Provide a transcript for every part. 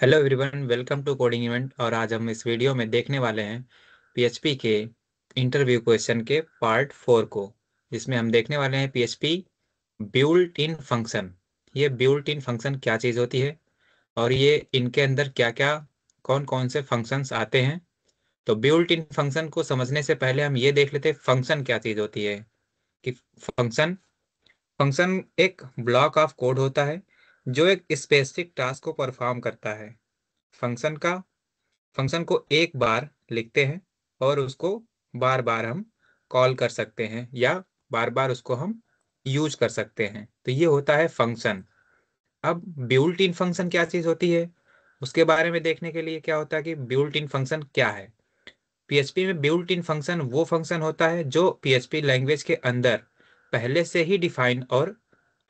Hello everyone, welcome to coding event. और आज हम इस वीडियो में देखने वाले हैं पीएचपी के इंटरव्यू क्वेश्चन के पार्ट 4 को, जिसमें हम देखने वाले हैं पीएचपी बिल्ट इन फंक्शन। ये बिल्ट इन फंक्शन क्या चीज़ होती है और ये इनके अंदर क्या क्या कौन कौन से फंक्शंस आते हैं। तो बिल्ट इन फंक्शन को समझने से पहले हम ये देख लेते हैं फंक्शन क्या चीज़ होती है। कि फंक्शन फंक्शन एक ब्लॉक ऑफ कोड होता है जो एक स्पेसिफिक टास्क को परफॉर्म करता है। फंक्शन का फंक्शन को एक बार लिखते हैं और उसको बार बार हम कॉल कर सकते हैं या बार बार उसको हम यूज कर सकते हैं। तो ये होता है फंक्शन। अब बिल्ट इन फंक्शन क्या चीज़ होती है उसके बारे में देखने के लिए क्या होता है कि बिल्ट इन फंक्शन क्या है। पीएचपी में बिल्ट इन फंक्शन वो फंक्शन होता है जो पीएचपी लैंग्वेज के अंदर पहले से ही डिफाइन और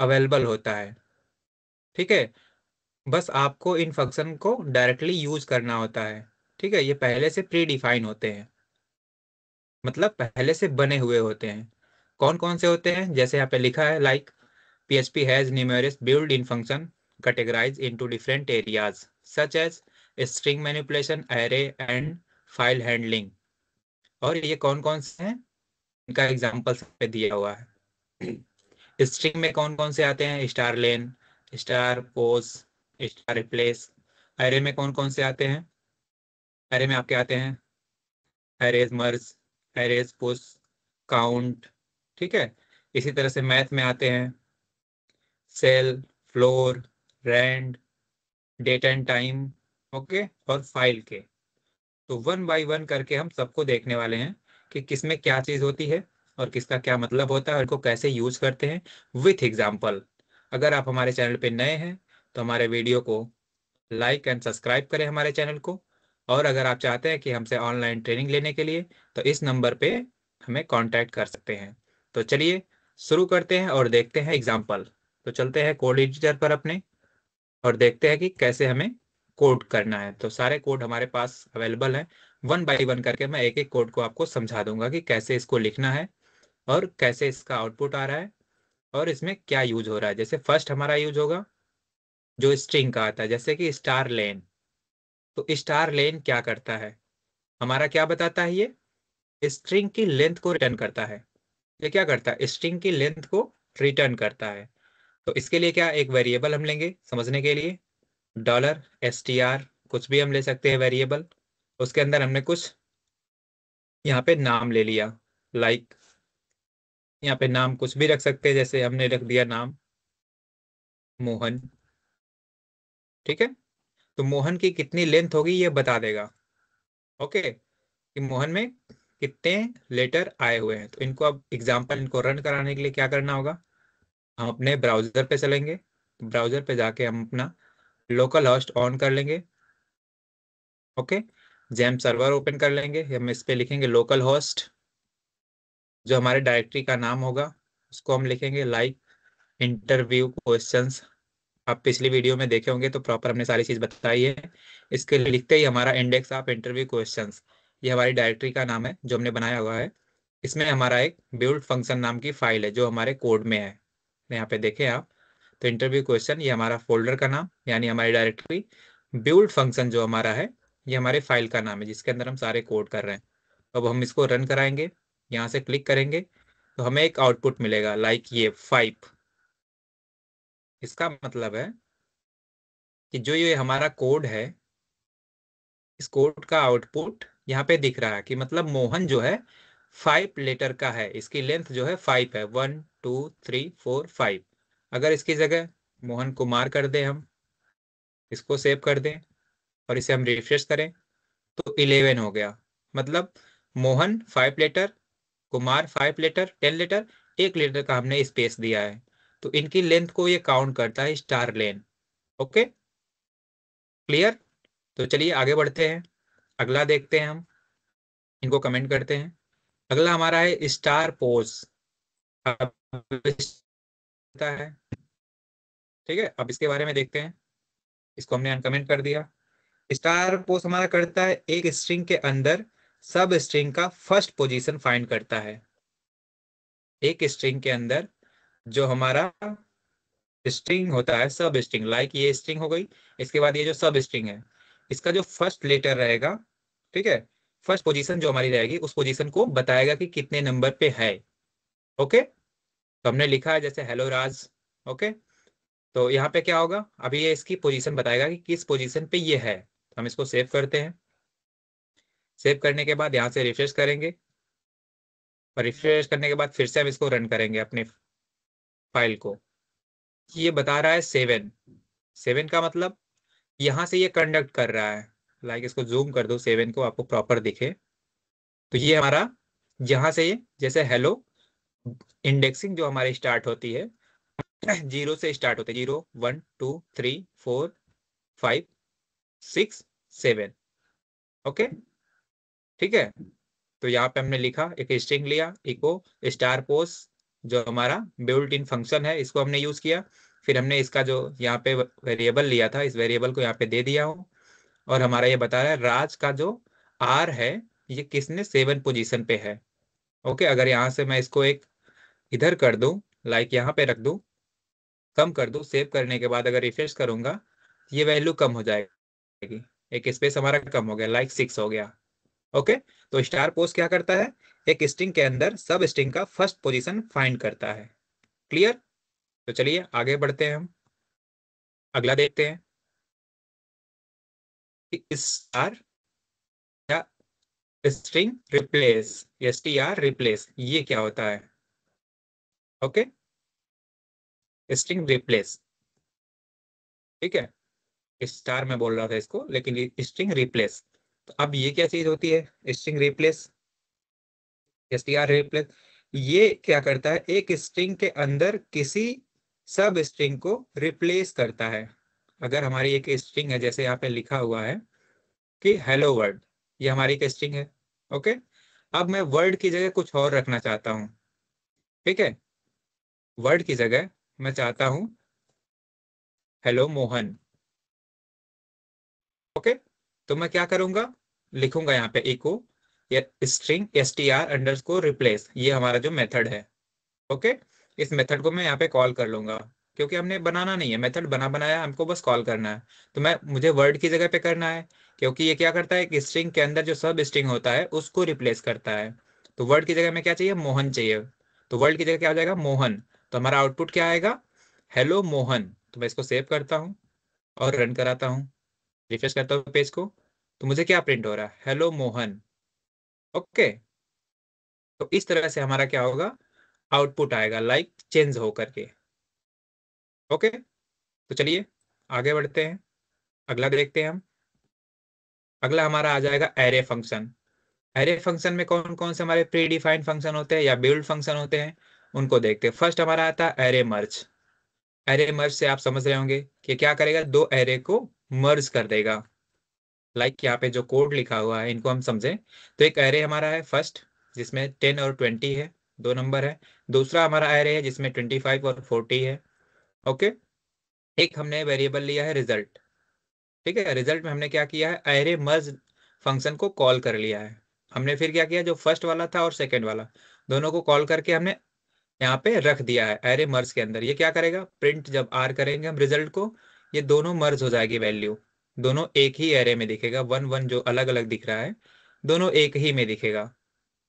अवेलेबल होता है। ठीक है, बस आपको इन फंक्शन को डायरेक्टली यूज करना होता है। ठीक है, ये पहले से प्री डिफाइन होते हैं, मतलब पहले से बने हुए होते हैं। कौन कौन से होते हैं, जैसे यहाँ पे लिखा है like PHP has numerous built in function categorized into different areas such as string manipulation, array and file handling। और ये कौन कौन से हैं, इनका एग्जाम्पल पे दिया हुआ है। स्ट्रिंग में कौन कौन से आते हैं, स्टार लेन, स्टार पोज, स्टार रिप्लेस। अरे में कौन कौन से आते हैं, अरे में आपके आते हैं arrays merge, arrays push, count. ठीक है, इसी तरह से मैथ में आते हैं ceil, floor, rand, date and time. Okay, और फाइल के। तो वन बाय वन करके हम सबको देखने वाले हैं कि किसमें क्या चीज होती है और किसका क्या मतलब होता है और इनको कैसे यूज करते हैं विथ एग्जाम्पल। अगर आप हमारे चैनल पे नए हैं तो हमारे वीडियो को लाइक एंड सब्सक्राइब करें हमारे चैनल को। और अगर आप चाहते हैं कि हमसे ऑनलाइन ट्रेनिंग लेने के लिए तो इस नंबर पे हमें कांटेक्ट कर सकते हैं। तो चलिए शुरू करते हैं और देखते हैं एग्जाम्पल। तो चलते हैं कोड एडिटर पर अपने और देखते हैं कि कैसे हमें कोड करना है। तो सारे कोड हमारे पास अवेलेबल हैं। वन बाय वन करके मैं एक एक कोड को आपको समझा दूंगा कि कैसे इसको लिखना है और कैसे इसका आउटपुट आ रहा है और इसमें क्या यूज हो रहा है। जैसे फर्स्ट हमारा यूज होगा जो स्ट्रिंग का आता है, जैसे कि स्टार लेन। तो स्टार लेन क्या करता है, हमारा क्या बताता है, ये स्ट्रिंग की लेंथ को रिटर्न करता है। ये क्या करता है, स्ट्रिंग की लेंथ को रिटर्न करता है। तो इसके लिए क्या एक वेरिएबल हम लेंगे समझने के लिए, $str, कुछ भी हम ले सकते हैं वेरिएबल। उसके अंदर हमने कुछ यहाँ पे नाम ले लिया, लाइक यहाँ पे नाम कुछ भी रख सकते हैं, जैसे हमने रख दिया नाम मोहन। ठीक है, तो मोहन की कितनी लेंथ होगी ये बता देगा। ओके, कि मोहन में कितने लेटर आए हुए हैं। तो इनको अब एग्जाम्पल इनको रन कराने के लिए क्या करना होगा, हम अपने ब्राउजर पे चलेंगे। ब्राउजर पे जाके हम अपना लोकल होस्ट ऑन कर लेंगे। ओके, जेम सर्वर ओपन कर लेंगे, हम इस पे लिखेंगे लोकल होस्ट। जो हमारे डायरेक्टरी का नाम होगा उसको हम लिखेंगे लाइक इंटरव्यू क्वेश्चंस। आप पिछली वीडियो में देखे होंगे तो प्रॉपर हमने सारी चीज बताई है। इसके लिए लिखते ही हमारा इंडेक्स ऑफ इंटरव्यू क्वेश्चंस, ये हमारी डायरेक्टरी का नाम है जो हमने बनाया हुआ है। इसमें हमारा एक बिल्ड फंक्शन नाम की फाइल है जो हमारे कोड में है। यहाँ पे देखें आप, तो इंटरव्यू क्वेश्चन ये हमारा फोल्डर का नाम यानी हमारी डायरेक्टरी। बिल्ड फंक्शन जो हमारा है ये हमारे फाइल का नाम है जिसके अंदर हम सारे कोड कर रहे हैं। अब हम इसको रन कराएंगे, यहाँ से क्लिक करेंगे तो हमें एक आउटपुट मिलेगा लाइक ये 5। इसका मतलब है कि जो ये हमारा कोड है इस कोड का आउटपुट यहाँ पे दिख रहा है कि मतलब मोहन जो है 5 लेटर का है, इसकी लेंथ जो है 5 है, 1 2 3 4 5। अगर इसकी जगह मोहन कुमार कर दें, हम इसको सेव कर दें और इसे हम रिफ्रेश करें तो 11 हो गया। मतलब Mohan 5 letter, Kumar 5 letter, 10 letter, 1 letter का हमने स्पेस दिया है। तो इनकी लेंथ को ये काउंट करता है स्टार लेन। Okay, clear. तो चलिए आगे बढ़ते हैं, अगला देखते हैं हम, इनको कमेंट करते हैं। अगला हमारा है स्टार पोज। अब है, ठीक है, अब इसके बारे में देखते हैं। इसको हमने अनकमेंट कर दिया। स्टार पोज हमारा करता है एक स्ट्रिंग के अंदर सब स्ट्रिंग का फर्स्ट पोजीशन फाइंड करता है। एक स्ट्रिंग के अंदर जो हमारा स्ट्रिंग होता है सब स्ट्रिंग, लाइक ये स्ट्रिंग हो गई, इसके बाद ये जो सब स्ट्रिंग है, इसका जो फर्स्ट लेटर रहेगा, ठीक है, फर्स्ट पोजीशन जो हमारी रहेगी उस पोजीशन को बताएगा कि कितने नंबर पे है। ओके, तो हमने लिखा है जैसे हेलो राज। ओके, तो यहाँ पे क्या होगा, अभी ये इसकी पोजीशन बताएगा कि किस पोजीशन पे ये है। हम इसको सेव करते हैं। सेव करने के बाद यहाँ से रिफ्रेश करेंगे, और रिफ्रेश करने के बाद फिर से हम इसको रन करेंगे अपने फाइल को। ये बता रहा है 7। 7 का मतलब यहाँ से ये कंडक्ट कर रहा है। लाइक इसको जूम कर दो 7 को, आपको प्रॉपर दिखे। तो ये हमारा यहाँ से ये जैसे हेलो इंडेक्सिंग जो हमारी स्टार्ट होती है, 0 से स्टार्ट होते हैं, 0 1 2 3 4 5 6 7। ओके, ठीक है। तो यहाँ पे हमने लिखा, एक स्ट्रिंग लिया, इको स्टार पोस्ट जो हमारा बिल्ट इन फंक्शन है, इसको हमने यूज किया। फिर हमने इसका जो यहाँ पे वेरिएबल लिया था, इस वेरिएबल को यहाँ पे दे दिया हूँ। और हमारा ये बता रहा है राज का जो आर है, ये किसने 7 पोजीशन पे है। ओके, अगर यहाँ से मैं इसको एक इधर कर दूं, लाइक यहाँ पे रख दूं, कम कर दूं, सेव करने के बाद अगर रिफ्रेश करूंगा, ये वैल्यू कम हो जाएगी, एक स्पेस हमारा कम हो गया, लाइक 6 हो गया। ओके, तो स्टार पोस्ट क्या करता है, एक स्ट्रिंग के अंदर सब स्ट्रिंग का फर्स्ट पोजीशन फाइंड करता है। क्लियर। तो चलिए आगे बढ़ते हैं, हम अगला देखते हैं कि स्टार या स्ट्रिंग रिप्लेस, STR रिप्लेस, ये क्या होता है। ओके, स्ट्रिंग रिप्लेस, ठीक है, स्टार में बोल रहा था इसको, लेकिन ये स्ट्रिंग रिप्लेस। तो अब ये क्या चीज होती है स्ट्रिंग रिप्लेस, STR रिप्लेस। ये क्या करता है, एक स्ट्रिंग के अंदर किसी सब स्ट्रिंग को रिप्लेस करता है। अगर हमारी एक स्ट्रिंग है, जैसे यहाँ पे लिखा हुआ है कि हेलो वर्ल्ड, ये हमारी एक स्ट्रिंग है। ओके, अब मैं वर्ड की जगह कुछ और रखना चाहता हूँ, ठीक है, वर्ड की जगह मैं चाहता हूँ हेलो मोहन। ओके, तो मैं क्या करूंगा, लिखूंगा यहाँ पे echo string STR underscore replace, ये हमारा जो मेथड है। ओके, इस मेथड को मैं यहाँ पे कॉल कर लूंगा, क्योंकि हमने बनाना नहीं है मेथड, बना बनाया, हमको बस कॉल करना है। तो मैं मुझे वर्ड की जगह पे करना है, क्योंकि ये क्या करता है कि स्ट्रिंग के अंदर जो सब स्ट्रिंग होता है उसको रिप्लेस करता है। तो वर्ड की जगह में क्या चाहिए, मोहन चाहिए। तो वर्ड की जगह क्या हो जाएगा, मोहन। तो हमारा आउटपुट क्या आएगा, हेलो मोहन। तो मैं इसको सेव करता हूँ और रन कराता हूँ, रिफ्रेश करता हूँ पेज को। तो मुझे क्या प्रिंट हो रहा है, हेलो मोहन। ओके, तो इस तरह से हमारा क्या होगा, आउटपुट आएगा लाइक चेंज होकर के। ओके, तो चलिए आगे बढ़ते हैं, अगला देखते हैं हम। अगला हमारा आ जाएगा एरे फंक्शन। एरे फंक्शन में कौन कौन से हमारे प्री डिफाइंड फंक्शन होते हैं या बिल्ड फंक्शन होते हैं, उनको देखते हैं। फर्स्ट हमारा आता है एरे मर्ज। एरे मर्ज से आप समझ रहे होंगे कि क्या करेगा, दो एरे को मर्ज कर देगा। लाइक यहाँ पे जो कोड लिखा हुआ है इनको हम समझें, तो एक एरे हमारा है फर्स्ट, जिसमें 10 और 20 है, दो नंबर है। दूसरा हमारा एरे है जिसमें 25 और 40 है। ओके, एक हमने वेरिएबल लिया है रिजल्ट। ठीक है, रिजल्ट में हमने क्या किया है, एरे मर्ज फंक्शन को कॉल कर लिया है। हमने फिर क्या किया, जो फर्स्ट वाला था और सेकंड वाला, दोनों को कॉल करके हमने यहाँ पे रख दिया है एरे मर्ज के अंदर। ये क्या करेगा, प्रिंट जब आर करेंगे हम रिजल्ट को, ये दोनों मर्ज हो जाएगी वैल्यू, दोनों एक ही एरे में दिखेगा। 1 1 जो अलग अलग दिख रहा है, दोनों एक ही में दिखेगा।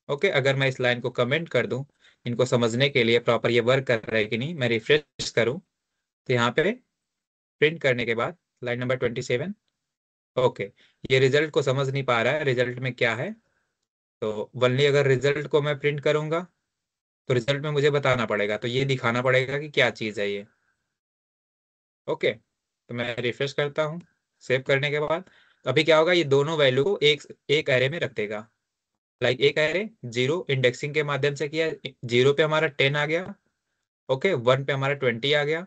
ओके, अगर मैं इस लाइन को कमेंट कर दूं इनको समझने के लिए प्रॉपर ये वर्क कर रहा है कि नहीं, मैं रिफ्रेश करूं, तो यहाँ पे प्रिंट करने के बाद लाइन नंबर 27। ओके, ये रिजल्ट को समझ नहीं पा रहा है रिजल्ट में क्या है। तो वनली अगर रिजल्ट को मैं प्रिंट करूंगा, तो रिजल्ट में मुझे बताना पड़ेगा, तो ये दिखाना पड़ेगा कि क्या चीज़ है ये। ओके, तो मैं रिफ्रेश करता हूँ सेव करने के बाद। तो अभी क्या होगा, ये दोनों वैल्यू को एक एक एरे में रख देगा। लाइक एक एरे 0 इंडेक्सिंग के माध्यम से किया, 0 पे हमारा 10 आ गया। ओके, 1 पे हमारा 20 आ गया,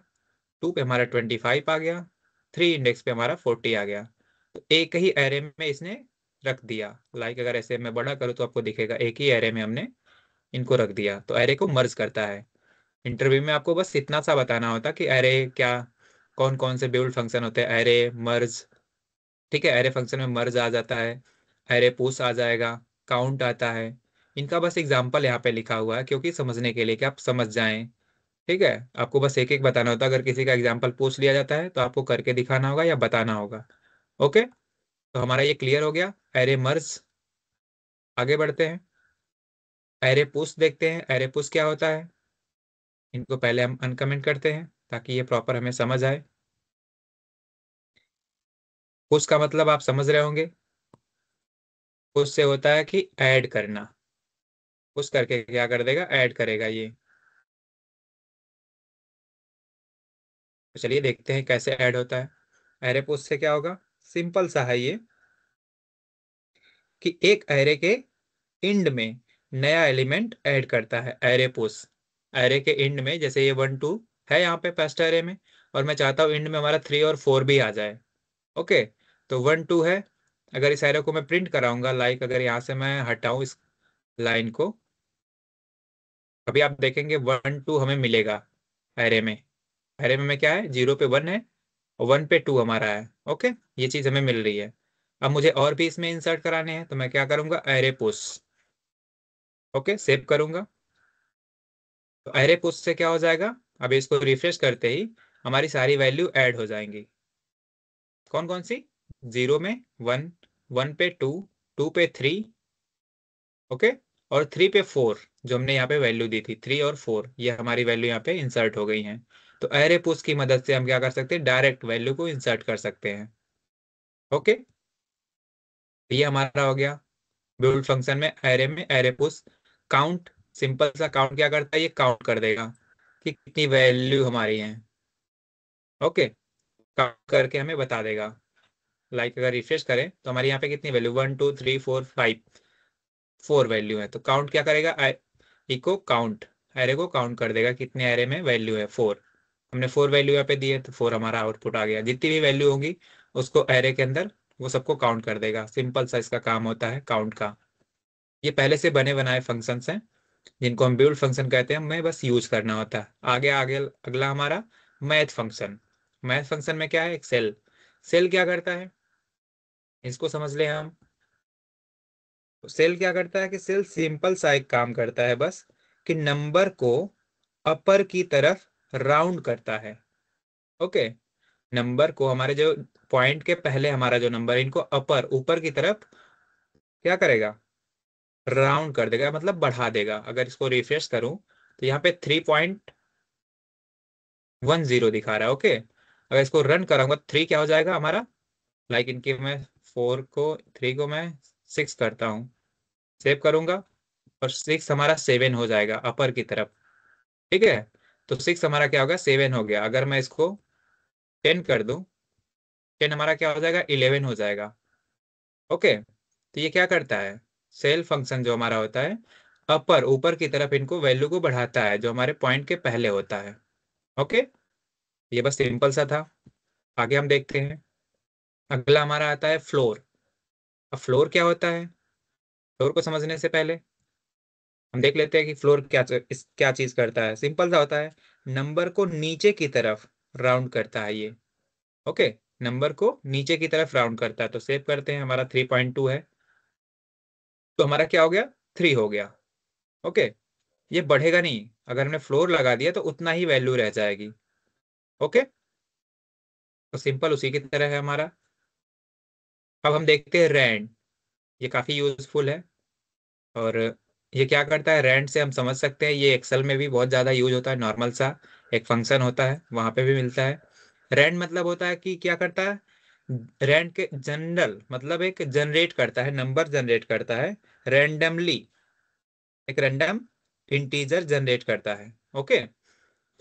2 पे हमारा 25 आ गया, 3 इंडेक्स पे हमारा 40 आ गया। तो एक ही एरे में इसने रख दिया। लाइक अगर ऐसे मैं बड़ा करूँ तो आपको दिखेगा एक ही एरे में हमने इनको रख दिया, तो एरे को मर्ज करता है। इंटरव्यू में आपको बस इतना सा बताना होता कि एरे क्या, कौन कौन से बिल्ड फंक्शन होते हैं, एरे मर्ज। ठीक है, एरे फंक्शन में मर्ज आ जाता है, एरे पुश आ जाएगा, काउंट आता है। इनका बस एग्जाम्पल यहाँ पे लिखा हुआ है क्योंकि समझने के लिए कि आप समझ जाएं। ठीक है, आपको बस एक एक बताना होता है। अगर किसी का एग्जाम्पल पूछ लिया जाता है तो आपको करके दिखाना होगा या बताना होगा। ओके, तो हमारा ये क्लियर हो गया एरे मर्ज। आगे बढ़ते हैं, एरे पुश देखते हैं। एरे पुश क्या होता है, इनको पहले हम अनकमेंट करते हैं ताकि ये प्रॉपर हमें समझ आए। पुश का मतलब आप समझ रहे होंगे, पुश से होता है कि ऐड करना। पुश करके क्या कर देगा, ऐड करेगा ये। तो चलिए देखते हैं कैसे ऐड होता है। एरे पुश से क्या होगा, सिंपल सा है ये, कि एक एरे के इंड में नया एलिमेंट ऐड करता है एरे पुश। एरे के इंड में जैसे ये 1 2 है यहाँ पे फर्स्ट एरे में, और मैं चाहता हूँ इंड में हमारा 3 और 4 भी आ जाए। ओके, तो 1 2 है। अगर इस एरे को मैं प्रिंट कराऊंगा, लाइक अगर यहाँ से मैं हटाऊं इस लाइन को, अभी आप देखेंगे 1 2 हमें मिलेगा एरे में। एरे में क्या है, 0 पे 1 है और 1 पे 2 हमारा है। ओके, ये चीज हमें मिल रही है। अब मुझे और भी इसमें इंसर्ट कराने हैं, तो मैं क्या करूंगा, एरे पुश। ओके, सेव करूंगा। तो एरे पुश से क्या हो जाएगा, अब इसको रिफ्रेश करते ही हमारी सारी वैल्यू ऐड हो जाएंगी। कौन कौन सी, 0 में 1, 1 पे 2, 2 पे 3, ओके, और 3 पे 4, जो हमने यहाँ पे वैल्यू दी थी 3 और 4, ये हमारी वैल्यू यहाँ पे इंसर्ट हो गई हैं। तो एरे पुश की मदद से हम क्या कर सकते हैं, डायरेक्ट वैल्यू को इंसर्ट कर सकते हैं। ओके, ये हमारा हो गया बिल्ड फंक्शन में, एरे में एरे पुश। काउंट, सिंपल सा काउंट क्या करता है, ये काउंट कर देगा कि कितनी वैल्यू हमारी है। ओके, काउंट करके हमें बता देगा। लाइक अगर रिफ्रेश करें तो हमारे यहाँ पे कितनी वैल्यू, 1 2 3 4 5, 4 वैल्यू है। तो काउंट क्या करेगा, इको काउंट, एरे को काउंट कर देगा कितने एरे में वैल्यू है, 4। हमने 4 वैल्यू यहाँ पे दी है तो 4 हमारा आउटपुट आ गया। जितनी भी वैल्यू होंगी उसको एरे के अंदर वो सबको काउंट कर देगा। सिंपल सा इसका काम होता है काउंट का। ये पहले से बने बनाए फंक्शंस हैं जिनको हम बिल्ड फंक्शन कहते हैं, हमें बस यूज करना होता है। आगे आगे अगला हमारा मैथ फंक्शन। मैथ फंक्शन में क्या है, एक सेल। सेल क्या करता है, इसको समझ ले हम। सेल क्या करता है कि सेल सिंपल सा एक काम करता है बस, कि नंबर को अपर की तरफ राउंड करता है। ओके, नंबर को, हमारे जो पॉइंट के पहले हमारा जो नंबर है, इनको अपर, ऊपर की तरफ क्या करेगा, राउंड कर देगा, मतलब बढ़ा देगा। अगर इसको रिफ्रेश करूं तो यहाँ पे 3.10 दिखा रहा है। ओके, अगर इसको रन कराऊंगा 3 क्या हो जाएगा हमारा, लाइक इनके मैं 3 को मैं 6 करता हूँ, सेव करूंगा, और 6 हमारा 7 हो जाएगा अपर की तरफ। ठीक है, तो 6 हमारा क्या होगा, 7 हो गया। अगर मैं इसको 10 कर दूं, 10 हमारा क्या हो जाएगा, 11 हो जाएगा। ओके, तो ये क्या करता है, सेल फंक्शन जो हमारा होता है, अपर, ऊपर की तरफ इनको वैल्यू को बढ़ाता है जो हमारे पॉइंट के पहले होता है। ओके, ये बस सिंपल सा था। आगे हम देखते हैं, अगला हमारा आता है फ्लोर। अब फ्लोर क्या होता है, फ्लोर को समझने से पहले हम देख लेते हैं कि फ्लोर क्या चीज करता है। सिंपल सा होता है, नंबर को नीचे की तरफ राउंड करता है ये। ओके, नंबर को नीचे की तरफ राउंड करता है। तो सेव करते हैं, हमारा 3.2 है, तो हमारा क्या हो गया, 3 हो गया। ओके, ये बढ़ेगा नहीं, अगर हमने फ्लोर लगा दिया तो उतना ही वैल्यू रह जाएगी। ओके, तो सिंपल उसी की तरह है हमारा। अब हम देखते हैं रैंड, ये काफी यूजफुल है। और ये क्या करता है, रैंड से हम समझ सकते हैं, ये एक्सेल में भी बहुत ज़्यादा यूज होता है। नॉर्मल सा एक फंक्शन होता है, वहां पे भी मिलता है। रैंड मतलब होता है कि क्या करता है, रैंड के जनरल मतलब एक जनरेट करता है, नंबर जनरेट करता है रैंडमली, एक रैंडम इंटीजर जनरेट करता है। ओके,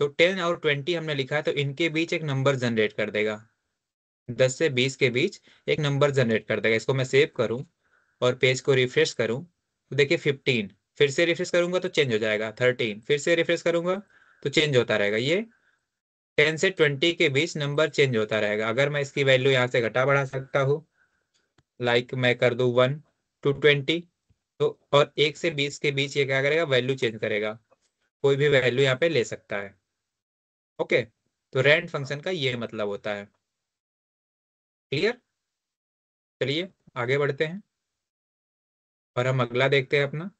तो 10 और 20 हमने लिखा है, तो इनके बीच एक नंबर जनरेट कर देगा। 10 से 20 के बीच एक नंबर जनरेट कर देगा। इसको मैं सेव करूं और पेज को रिफ्रेश करूं तो देखिए 15, फिर से रिफ्रेश करूंगा तो चेंज हो जाएगा 13, फिर से रिफ्रेश करूंगा तो चेंज होता रहेगा। ये 10 से 20 के बीच नंबर चेंज होता रहेगा। अगर मैं इसकी वैल्यू यहाँ से घटा बढ़ा सकता हूँ, लाइक मैं कर दूं 1 to 20, तो और 1 से 20 के बीच ये क्या करेगा, वैल्यू चेंज करेगा, कोई भी वैल्यू यहाँ पे ले सकता है। ओके, तो रैंड फंक्शन का ये मतलब होता है। क्लियर, चलिए आगे बढ़ते हैं और हम अगला देखते हैं अपना।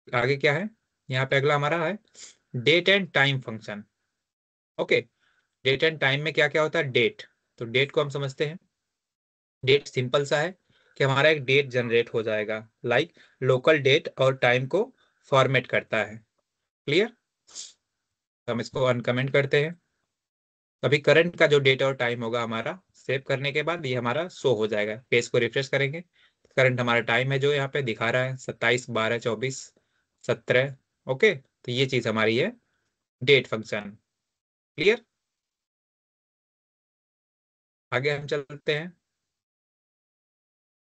आगे क्या है, यहाँ पे अगला हमारा है date and time function. Okay, date and time में क्या क्या होता है? डेट, तो डेट को हम समझते हैं। डेट सिंपल सा है कि हमारा एक डेट जनरेट हो जाएगा, लाइक लोकल डेट और टाइम को फॉर्मेट करता है। क्लियर? तो हम इसको अनकमेंट करते हैं। अभी करंट का जो डेट और टाइम होगा हमारा, सेव करने के बाद ये हमारा शो हो जाएगा। पेज को रिफ्रेश करेंगे, करंट हमारा टाइम है जो यहाँ पे दिखा रहा है 27/12/24/17। ओके, तो ये चीज हमारी है डेट फंक्शन। क्लियर? आगे हम चलते हैं,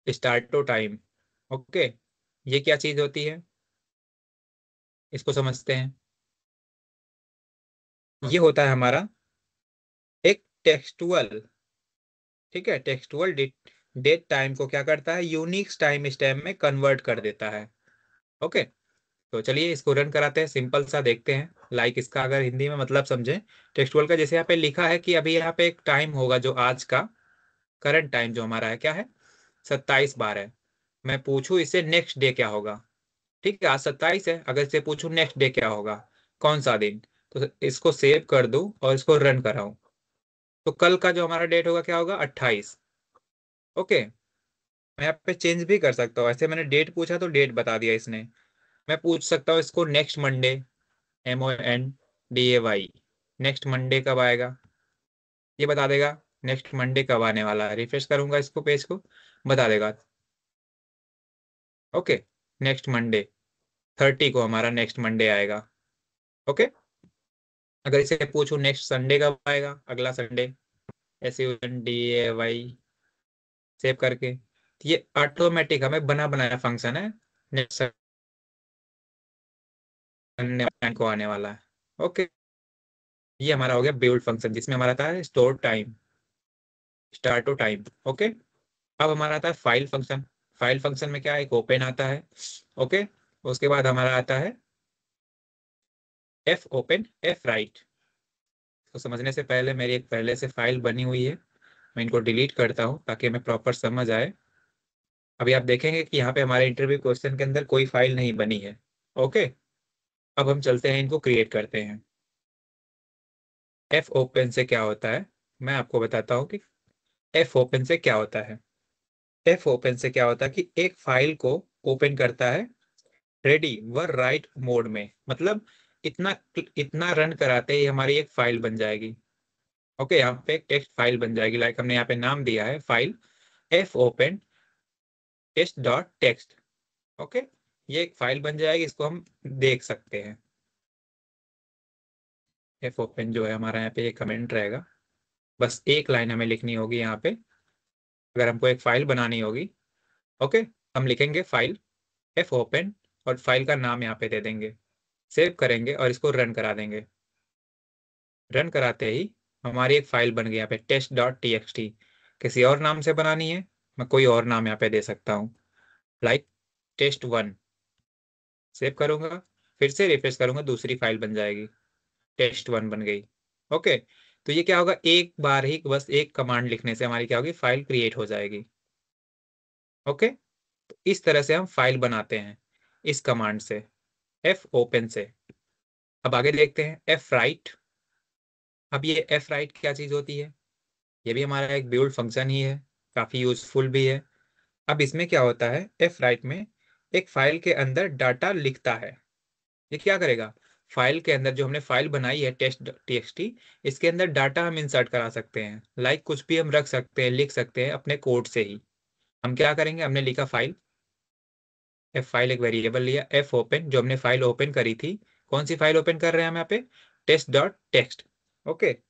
स्टार्टो टाइम। ओके, ये क्या चीज होती है, इसको समझते हैं। ये होता है हमारा एक टेक्सटुअल, ठीक है, टेक्सटुअल डेट। डेट टाइम को क्या करता है, यूनिक टाइम स्टैम्प में कन्वर्ट कर देता है। ओके, तो चलिए इसको रन कराते हैं, सिंपल सा देखते हैं। लाइक इसका अगर हिंदी में मतलब समझें, टेक्सटुअल का जैसे यहाँ पे लिखा है कि अभी यहाँ पे एक टाइम होगा जो आज का करंट टाइम जो हमारा है क्या है, 27/12। मैं पूछूं इससे नेक्स्ट डे क्या होगा, ठीक है, आज 27 है, अगर इससे पूछूं नेक्स्ट डे क्या होगा, कौन सा दिन, तो इसको सेव कर दूं और इसको रन कराऊं, तो कल का जो हमारा डेट होगा क्या होगा, 28। ओके, मैं यहाँ पे चेंज भी कर सकता हूँ, ऐसे मैंने डेट पूछा तो डेट बता दिया इसने। मैं पूछ सकता हूँ इसको next Monday, MONDAY, next Monday कब आएगा, ये बता देगा। नेक्स्ट मंडे कब आने वाला है, रिफ्रेश करूंगा इसको, पेज को, बता देगा। ओके, नेक्स्ट मंडे 30 को हमारा नेक्स्ट मंडे आएगा। ओके, अगर इसे पूछूं नेक्स्ट संडे कब आएगा, अगला संडे, SUNDAY, सेव करके, तो ये ऑटोमेटिक हमें बना बनाया फंक्शन है, नेक्स्ट संडे को आने वाला है। ओके, ये हमारा हो गया बिल्ड फंक्शन, जिसमें हमारा था स्टोर टाइम, स्टार्टो टाइम। ओके, अब हमारा आता है फाइल फंक्शन। फाइल फंक्शन में क्या है, एक ओपन आता है। ओके, उसके बाद हमारा आता है एफ ओपन एफ राइट। तो समझने से पहले मेरी एक पहले से फाइल बनी हुई है, मैं इनको डिलीट करता हूँ ताकि हमें प्रॉपर समझ आए। अभी आप देखेंगे कि यहाँ पे हमारे इंटरव्यू क्वेश्चन के अंदर कोई फाइल नहीं बनी है। ओके, अब हम चलते हैं, इनको क्रिएट करते हैं। एफ ओपन से क्या होता है, मैं आपको बताता हूँ कि एफ ओपन से क्या होता है। एफ ओपन से क्या होता है कि एक फाइल को ओपन करता है रेडी व राइट मोड में, मतलब इतना इतना रन कराते ही हमारी एक फाइल बन जाएगी। ओके, यहाँ पे एक टेक्स्ट फाइल बन जाएगी, लाइक हमने यहाँ पे नाम दिया है file F open test dot text. Okay, ये एक फाइल बन जाएगी, इसको हम देख सकते हैं। एफ ओपन जो है हमारा, यहाँ पे ये कमेंट रहेगा, बस एक लाइन हमें लिखनी होगी यहाँ पे, अगर हमको एक फाइल बनानी होगी। ओके, हम लिखेंगे फाइल एफ ओपन और फाइल का नाम यहाँ पे दे देंगे, सेव करेंगे और इसको रन करा देंगे। रन कराते ही हमारी एक फाइल बन गई यहाँ पे test.txt। किसी और नाम से बनानी है, मैं कोई और नाम यहाँ पे दे सकता हूँ, लाइक test1। सेव करूंगा, फिर से रिफ्रेश करूंगा, दूसरी फाइल बन जाएगी, test1 बन गई। ओके, तो ये क्या होगा, एक बार ही बस एक कमांड लिखने से हमारी क्या होगी, फाइल क्रिएट हो जाएगी। ओके, तो इस तरह से हम फाइल बनाते हैं इस कमांड से, एफ ओपन से। अब आगे देखते हैं एफ राइट। अब ये एफ राइट क्या चीज होती है, ये भी हमारा एक बिल्ड फंक्शन ही है, काफी यूजफुल भी है। अब इसमें क्या होता है, एफ राइट में एक फाइल के अंदर डाटा लिखता है। ये क्या करेगा, फाइल के अंदर जो हमने फाइल बनाई है टेस्ट टीएक्सटी, इसके अंदर डाटा हम इंसर्ट करा सकते हैं, लाइक कुछ भी हम रख सकते हैं, लिख सकते हैं अपने कोड से ही। हम क्या करेंगे, हमने लिखा फाइल, एफ फाइल एक वेरिएबल लिया, एफ ओपन जो हमने फाइल ओपन करी थी, कौन सी फाइल ओपन कर रहे हैं हम यहाँ पे, टेस्ट डॉट टेक्स्ट। ओके, तो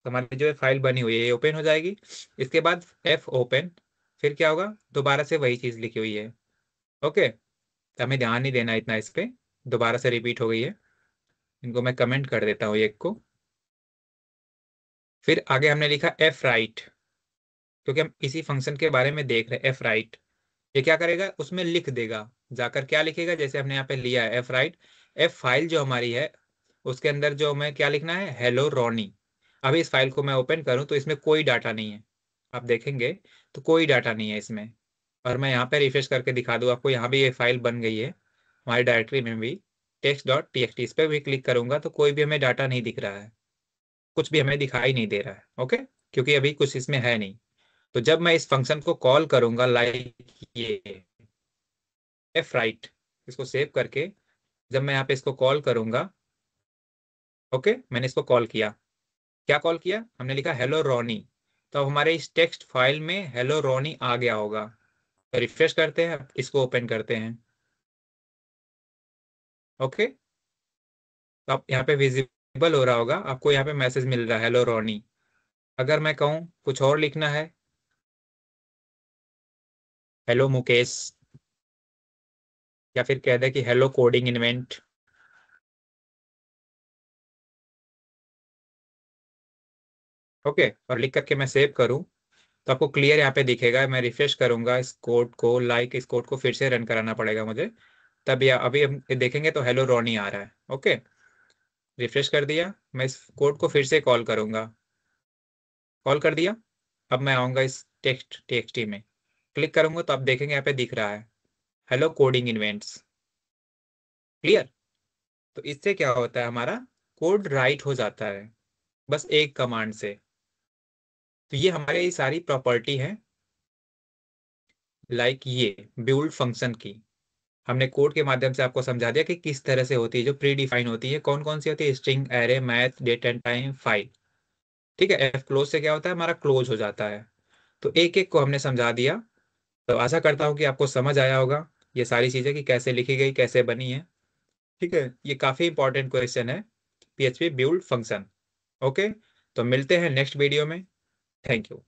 हमारी जो फाइल बनी हुई है ये ओपन हो जाएगी। इसके बाद एफ ओपन, फिर क्या होगा, दोबारा से वही चीज लिखी हुई है। ओके, तो हमें ध्यान नहीं देना इतना इस पे, दोबारा से रिपीट हो गई है, इनको मैं कमेंट कर देता हूँ एक को। फिर आगे हमने लिखा एफ राइट, क्योंकि हम इसी फंक्शन के बारे में देख रहे हैं। एफ राइट ये क्या करेगा, उसमें लिख देगा, जाकर क्या लिखेगा, जैसे हमने यहाँ पे लिया है एफ राइट, एफ फाइल जो हमारी है उसके अंदर जो हमें क्या लिखना है, हेलो रॉनी। अभी इस फाइल को मैं ओपन करूं तो इसमें कोई डाटा नहीं है, आप देखेंगे तो कोई डाटा नहीं है इसमें। और मैं यहाँ पे रिफ्रेश करके दिखा दूँ आपको, यहाँ भी ये फाइल बन गई है हमारी डायरेक्टरी में भी। text.txt, इस पर भी क्लिक करूंगा तो कोई भी हमें डाटा नहीं दिख रहा है, कुछ भी हमें दिखाई नहीं दे रहा है। ओके, क्योंकि अभी कुछ इसमें है नहीं। तो जब मैं इस फंक्शन को कॉल करूंगा, लाइक ये एफ राइट, इसको सेव करके जब मैं यहाँ पे इसको कॉल करूंगा, ओके, मैंने इसको कॉल किया। क्या कॉल किया? हमने लिखा हेलो रॉनी। तो अब हमारे इस टेक्स्ट फाइल में हेलो रॉनी आ गया होगा। तो रिफ्रेश करते हैं, इसको ओपन करते हैं। ओके, तो आप यहाँ पे विजिबल हो रहा होगा, आपको यहाँ पे मैसेज मिल रहा है हेलो रॉनी। अगर मैं कहूँ कुछ और लिखना है, हेलो मुकेश, या फिर कह दे कि हेलो कोडिंग इन्वेंट, ओके, और लिख करके मैं सेव करूँ तो आपको क्लियर यहाँ पे दिखेगा। मैं रिफ्रेश करूंगा इस कोड को, लाइक इस कोड को फिर से रन कराना पड़ेगा मुझे, तब या अभी हम देखेंगे तो हेलो रॉनी आ रहा है। ओके, रिफ्रेश कर दिया, मैं इस कोड को फिर से कॉल करूंगा, कॉल कर दिया। अब मैं आऊंगा इस टेक्स्ट टेक्सटी में, क्लिक करूंगा तो आप देखेंगे यहाँ पे दिख रहा है हेलो कोडिंग इन्वेंट्स। क्लियर? तो इससे क्या होता है, हमारा कोड राइट हो जाता है बस एक कमांड से। तो ये हमारे ये सारी प्रॉपर्टी है, लाइक ये बिल्ड फंक्शन की हमने कोड के माध्यम से आपको समझा दिया कि किस तरह से होती है, जो प्री डिफाइन होती है कौन कौन सी होती है, string, array, math, date and time, file. ठीक है, एफ क्लोज से क्या होता है, हमारा क्लोज हो जाता है। तो एक एक को हमने समझा दिया। तो आशा करता हूँ कि आपको समझ आया होगा ये सारी चीजें कि कैसे लिखी गई, कैसे बनी है। ठीक है, ये काफी इंपॉर्टेंट क्वेश्चन है, पीएचपी बिल्ड फंक्शन। ओके, तो मिलते हैं नेक्स्ट वीडियो में। Thank you.